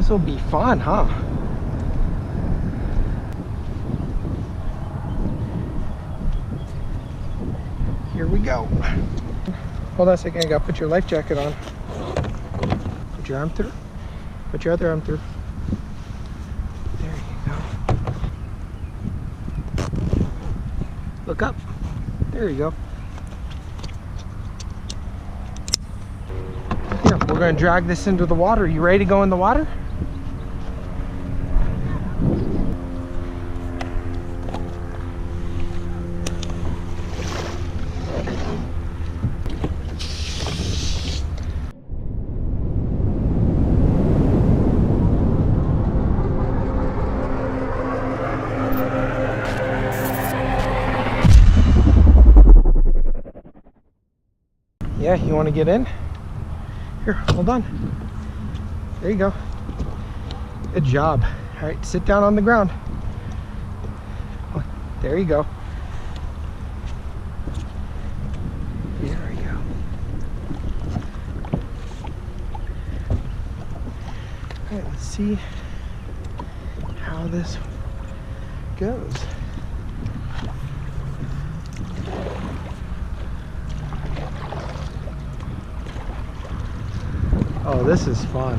This will be fun, huh? Here we go. Hold on a second, I gotta put your life jacket on. Put your arm through. Put your other arm through. There you go. Look up. There you go. Here, we're gonna drag this into the water. You ready to go in the water? Yeah, you want to get in? Here, hold on. There you go. Good job. All right, sit down on the ground. There you go. There we go. All right, let's see how this goes. Oh, this is fun.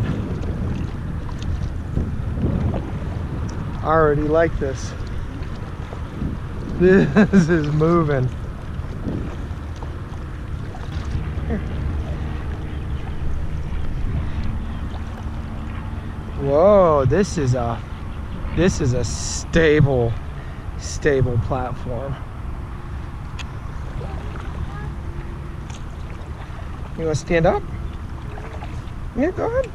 I already like this. This is moving. Here. Whoa, this is a stable platform. You want to stand up? Yeah, go ahead.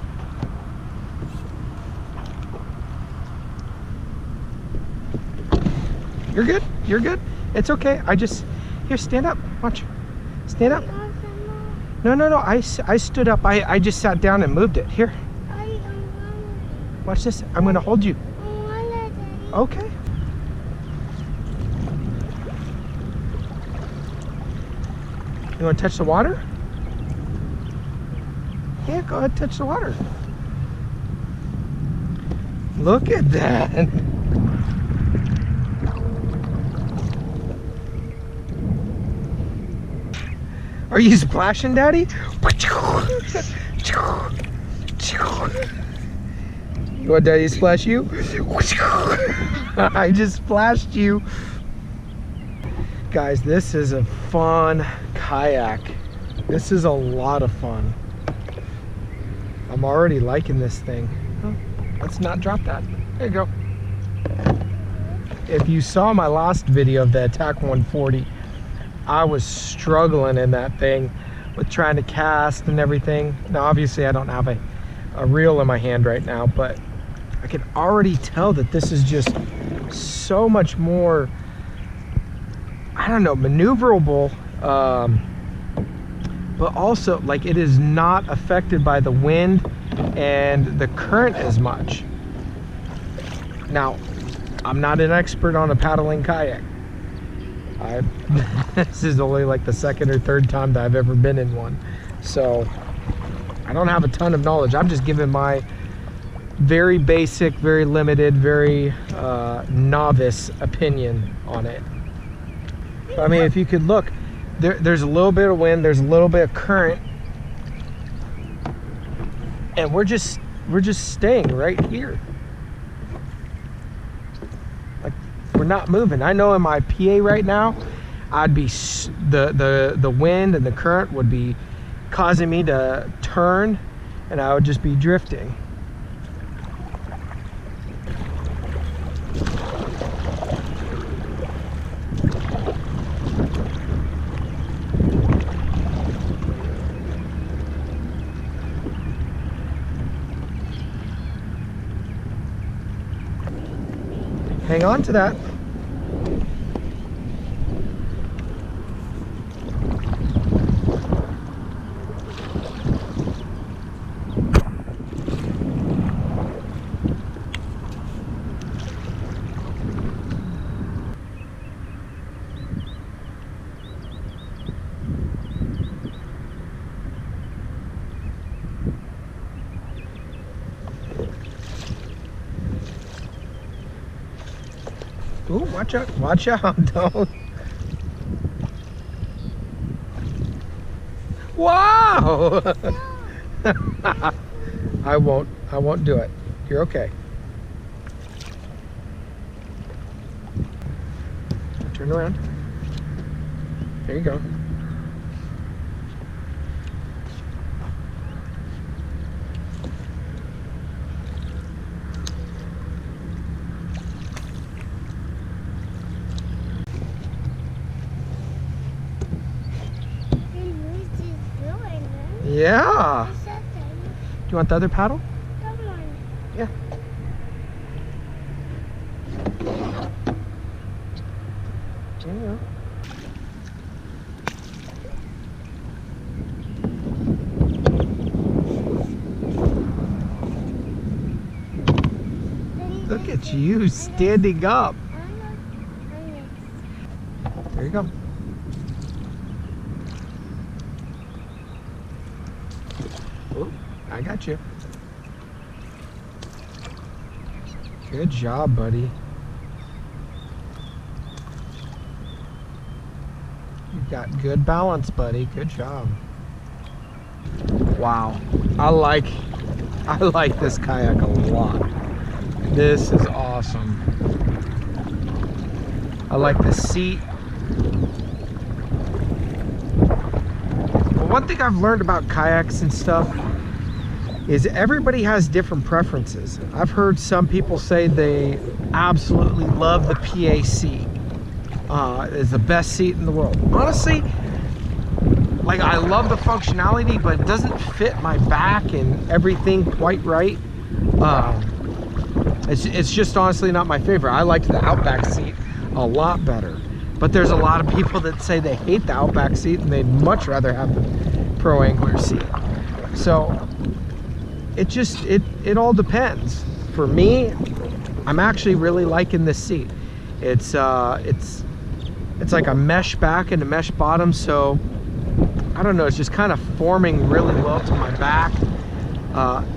You're good. You're good. It's okay. Here, stand up. Watch. Stand up. No. I stood up. I just sat down and moved it. Here. Watch this. I'm going to hold you. Okay. You want to touch the water? Yeah, go ahead, touch the water. Look at that. Are you splashing, Daddy? You want Daddy to splash you? I just splashed you. Guys, this is a fun kayak. This is a lot of fun. I'm already liking this thing. Oh, let's not drop that. There you go. If you saw my last video of the Attack 140, I was struggling in that thing with trying to cast and everything. Now, obviously, I don't have a reel in my hand right now, but I can already tell that this is just so much more, I don't know, maneuverable. But also, like, it is not affected by the wind and the current as much. Now, I'm not an expert on a paddling kayak. This is only like the second or third time that I've ever been in one. So, I don't have a ton of knowledge. I'm just giving my very basic, very limited, very novice opinion on it. I mean, if you could look, there's a little bit of wind, there's a little bit of current, and we're just staying right here. Like, we're not moving. I know in my PA right now, I'd be the wind and the current would be causing me to turn, and I would just be drifting. Hang on to that. Ooh, watch out, watch out, don't. Wow! I won't do it. You're okay. Turn around. There you go. Yeah. Do you want the other paddle? Come on. Yeah. There you go. Look at you standing up. There you go. Oh, I got you. Good job, buddy. You got good balance, buddy. Good job. Wow. I like this kayak a lot. This is awesome. I like the seat. Well, one thing I've learned about kayaks and stuff is everybody has different preferences. I've heard some people say they absolutely love the PA seat. It's the best seat in the world. Honestly, like, I love the functionality, but it doesn't fit my back and everything quite right. It's just honestly not my favorite. I liked the Outback seat a lot better. But there's a lot of people that say they hate the Outback seat and they'd much rather have the Pro Angler seat. So it all depends. For me, I'm actually really liking this seat. It's like a mesh back and a mesh bottom, so I don't know, it's just kind of forming really well to my back.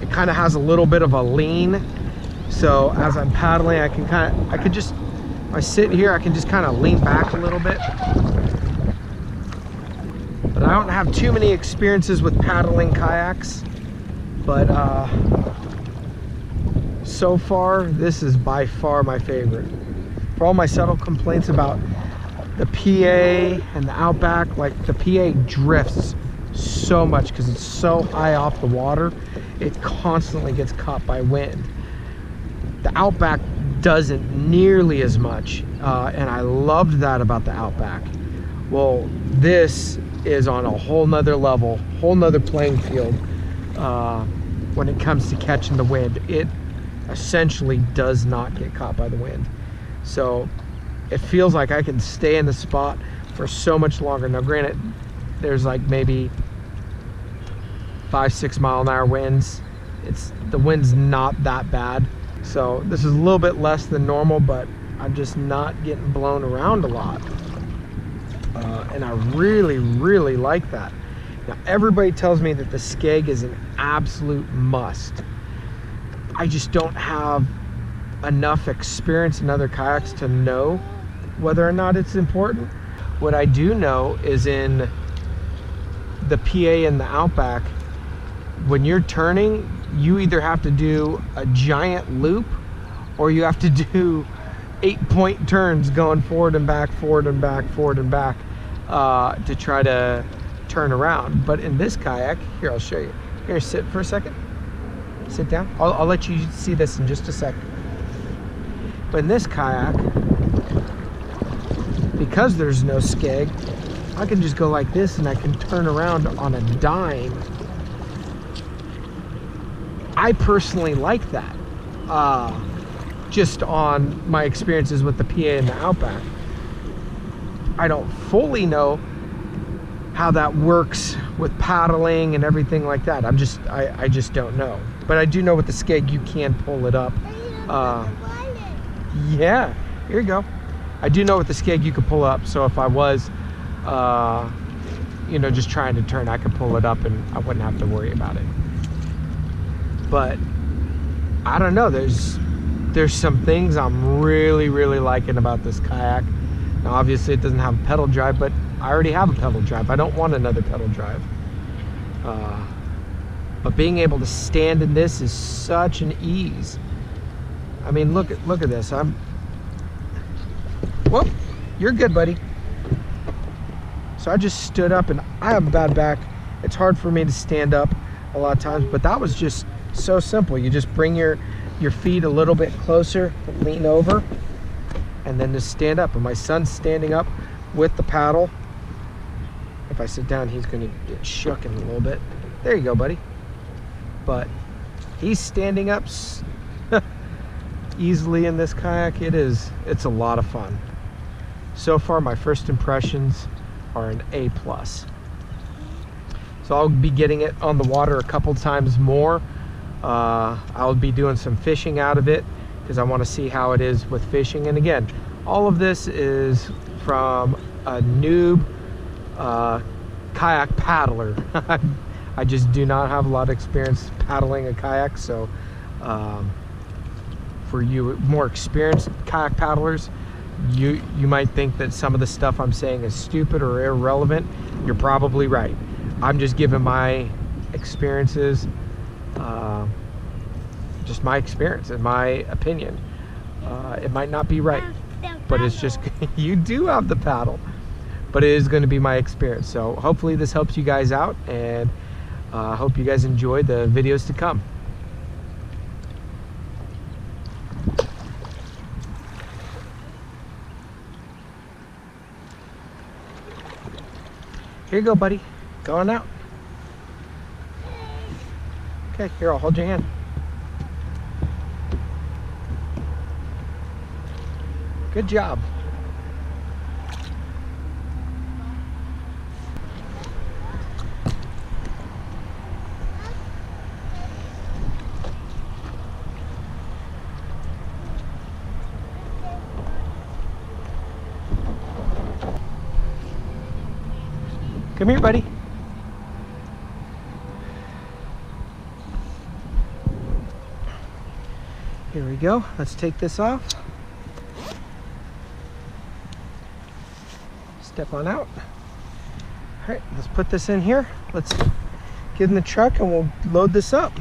It kind of has a little bit of a lean, so as I'm paddling, if I sit here, I can just kind of lean back a little bit. But I don't have too many experiences with paddling kayaks, but so far, this is by far my favorite. For all my subtle complaints about the PA and the Outback, like the PA drifts so much because it's so high off the water, it constantly gets caught by wind. The Outback doesn't nearly as much, and I loved that about the Outback. Well, this is on a whole nother level, whole nother playing field when it comes to catching the wind. It essentially does not get caught by the wind. So it feels like I can stay in the spot for so much longer. Now granted, there's like maybe 5-6 mile-an-hour winds. The wind's not that bad. So this is a little bit less than normal, but I'm just not getting blown around a lot. And I really, really like that. Now everybody tells me that the skeg is an absolute must. I just don't have enough experience in other kayaks to know whether or not it's important. What I do know is in the PA and the Outback, when you're turning, you either have to do a giant loop or you have to do 8-point turns going forward and back, forward and back, forward and back to try to turn around. But in this kayak, here, I'll show you. Here, sit for a second. Sit down. I'll let you see this in just a second. But in this kayak, because there's no skeg, I can just go like this and I can turn around on a dime. I personally like that, just on my experiences with the PA and the Outback. I don't fully know how that works with paddling and everything like that. I just don't know. But I do know with the skeg, you can pull it up. Yeah, here you go. I do know with the skeg you could pull up, so if I was, you know, just trying to turn, I could pull it up and I wouldn't have to worry about it. But I don't know, there's there's some things I'm really liking about this kayak. Now obviously it doesn't have a pedal drive, but I already have a pedal drive. I don't want another pedal drive. But being able to stand in this is such an ease. I mean, look at this. Whoop, you're good, buddy. So I just stood up, and I have a bad back. It's hard for me to stand up a lot of times, but that was just so simple. You just bring your feet a little bit closer, lean over, and then just stand up. And my son's standing up with the paddle. If I sit down, he's gonna get shook in a little bit. There you go, buddy. But he's standing up easily in this kayak. It's a lot of fun. So far, my first impressions are an A+. So I'll be getting it on the water a couple times more. I'll be doing some fishing out of it because I want to see how it is with fishing. And again, all of this is from a noob kayak paddler. I just do not have a lot of experience paddling a kayak, so for you more experienced kayak paddlers, you might think that some of the stuff I'm saying is stupid or irrelevant. You're probably right. I'm just giving my experiences, just my experience and my opinion. It might not be right, but it's just you do have the paddle, but it is going to be my experience. So hopefully this helps you guys out, and I hope you guys enjoy the videos to come. Here you go, buddy. Go on out. Okay, here, I'll hold your hand. Good job. Come here, buddy. Here we go. Let's take this off. Step on out. All right, let's put this in here. Let's get in the truck and we'll load this up.